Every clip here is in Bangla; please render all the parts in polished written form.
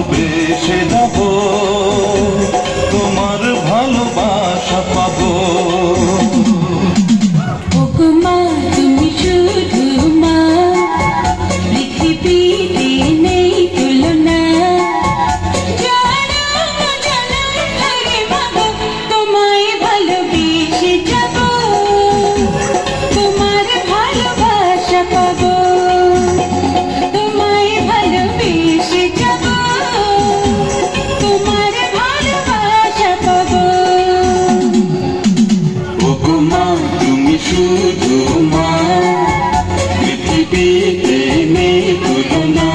ভালোবেসে যাব, তোমার ভালোবাসা পাবো। ওগো মা তুমি শুধু মা, পৃথিবীতে নেই তুলনা। জনম জনম ধরে মাগো তোমায় ভালোবেসে যাব, তোমার ভালোবাসা পাবো। তোমায় ভালোবেসে যাব, তোমার ভালোবাসা পাবো। ওগো মা তুমি শুধু মা, পৃথিবীতে নেই তুলনা।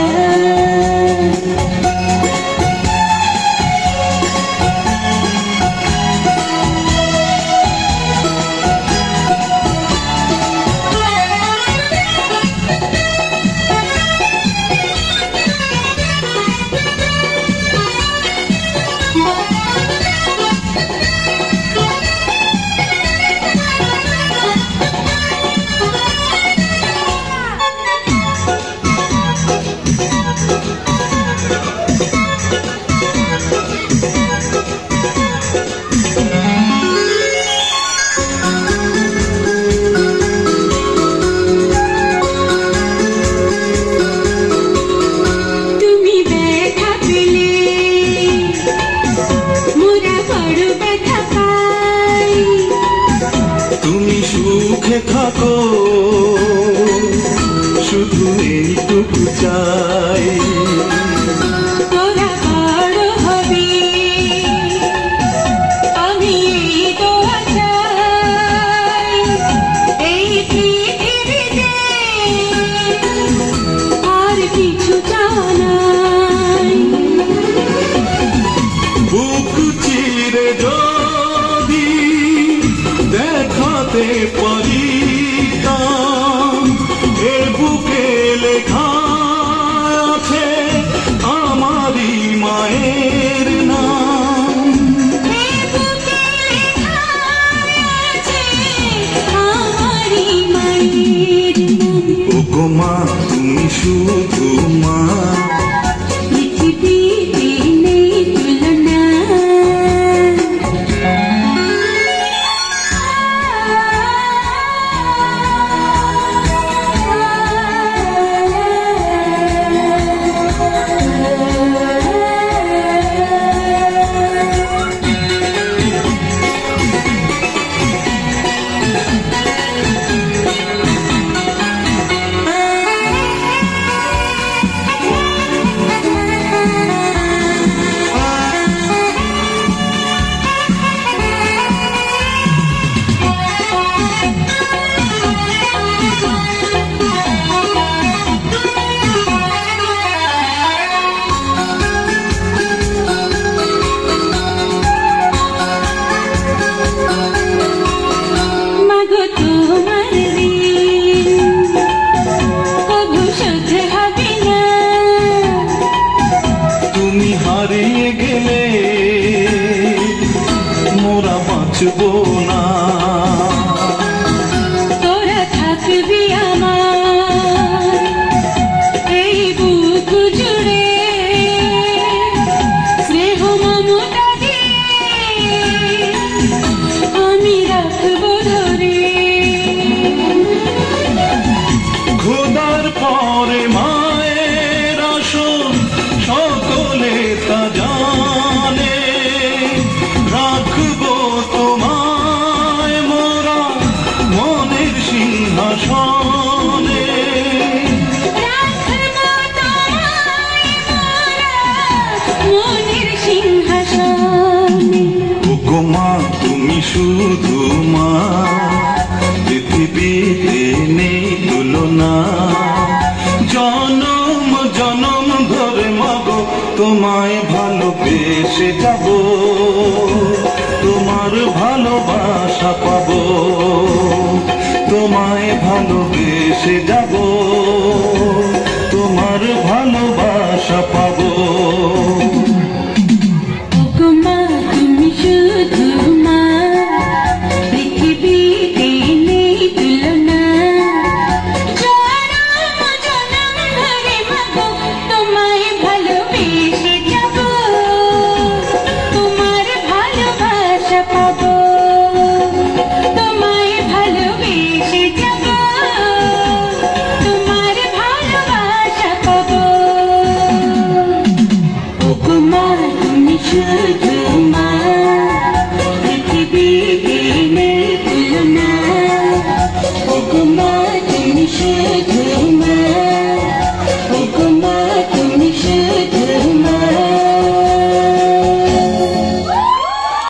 সুখে থাকো শুধু এইটুকু চাই, তোরা বড় হবি আমি দোয়া চাই। এই পৃথিবীতে আর কিছু জানাই। বুক চিরে যদি দেখাতে পারিতাম, এ বুকে লেখা আছে আমারই মায়ের নাম। এ বুকে লেখা আছে আমারই মায়ের নাম। ওগো মা তুমি শুধু মা, পৃথিবীতে নেই তুলনা। হারিয়ে গেলে মোরা বাঁচবো না, তোরা থাকবি আমার এই বুক জুড়ে। স্নেহ মমতা দিয়ে আমি রাখবো ধরে। খোদার পরে মায়ের আসন সকলে তা জানে, রাখবো তোমায় মোরা মনের সিংহাসনে। রাখবো তোমায় মোরা মনের সিংহাসনে। ওগো মা তুমি শুধু মা, পৃথিবীতে নেই তুলনা। জনম জনম ধরে মাগো তোমায় ভালোবেসে যাব, তোমার ভালোবাসা পাবো। তোমায় ভালোবেসে যাব, তোমার ভালোবাসা পাবো। ওগো মা তুমি শুধু মা, পৃথিবীতে নেই তুলনা। জনম জনম ধরে মাগো তোমায় ভালোবেসে যাব, গো মা